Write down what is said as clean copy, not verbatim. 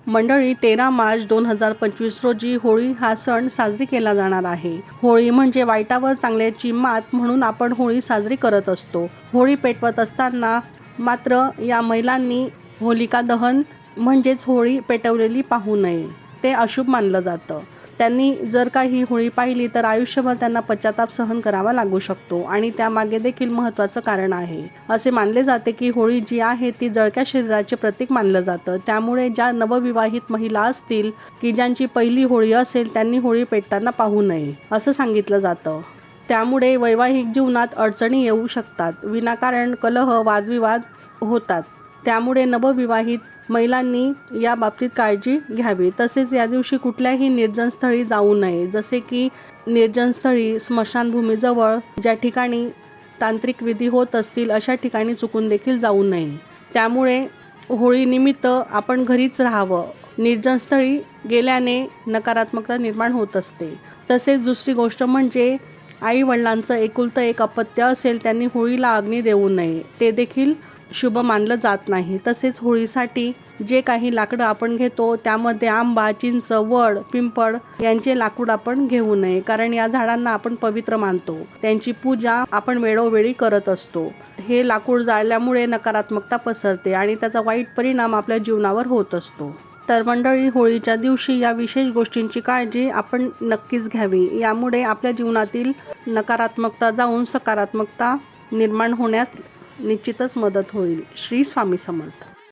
मंडळी 13 मार्च 2025 रोजी होळी हा सण साजरी केला जाणार आहे। होळी म्हणजे वाईटावर चांगल्याची मात म्हणून आपण होळी साजरी करत असतो। होळी पेटवत असताना मात्र या महिलांनी होलिका दहन म्हणजेच होळी पेटवलेली पाहू नये, ते अशुभ मानलं जातं। त्यांनी जर का ही होळी पाहिली तर आयुष्यभर त्यांना पश्चाताप सहन करावा लागू शकतो आणि त्यामागे देखील महत्त्वाचं कारण आहे। असे मानले जाते की होळी जी आहे ती जळक्या शरीराचे प्रतीक मानलं जातं। त्यामुळे ज्या नवविवाहित महिला असतील की ज्यांची पहिली होळी असेल त्यांनी होळी पेटताना पाहू नये असं सांगितलं जातं। त्यामुळे वैवाहिक जीवनात अडचणी येऊ शकतात, विनाकारण कलह वादविवाद होतात। त्यामुळे नवविवाहित महिलांनी या बाबतीत काळजी घ्यावी। तसेच या दिवशी कुठल्याही निर्जन स्थळी जाऊ नये, जसे की निर्जन स्थळी, स्मशानभूमीजवळ ज्या ठिकाणी तांत्रिक विधी होत असतील अशा ठिकाणी चुकून देखील जाऊ नये। त्यामुळे होळीनिमित्त आपण घरीच राहावं। निर्जन स्थळी गेल्याने नकारात्मकता निर्माण होत असते। तसेच दुसरी गोष्ट म्हणजे आई वडिलांचं एकुलतं एक अपत्य असेल त्यांनी होळीला अग्नी देऊ नये, ते देखील शुभ मानलं जात नाही। तसेच होळीसाठी जे काही लाकडं आपण घेतो त्यामध्ये आंबा, चिंच, वड, पिंपळ यांचे लाकूड आपण घेऊ नये, कारण या झाडांना आपण पवित्र मानतो, त्यांची पूजा आपण वेळोवेळी करत असतो। हे लाकूड जाळल्यामुळे नकारात्मकता पसरते आणि त्याचा वाईट परिणाम आपल्या जीवनावर होत असतो। तर मंडळी, होळीच्या दिवशी या विशेष गोष्टींची काळजी आपण नक्कीच घ्यावी। यामुळे आपल्या जीवनातील नकारात्मकता जाऊन सकारात्मकता निर्माण होण्यास निश्चितच मदत होईल। श्री स्वामी समर्थ।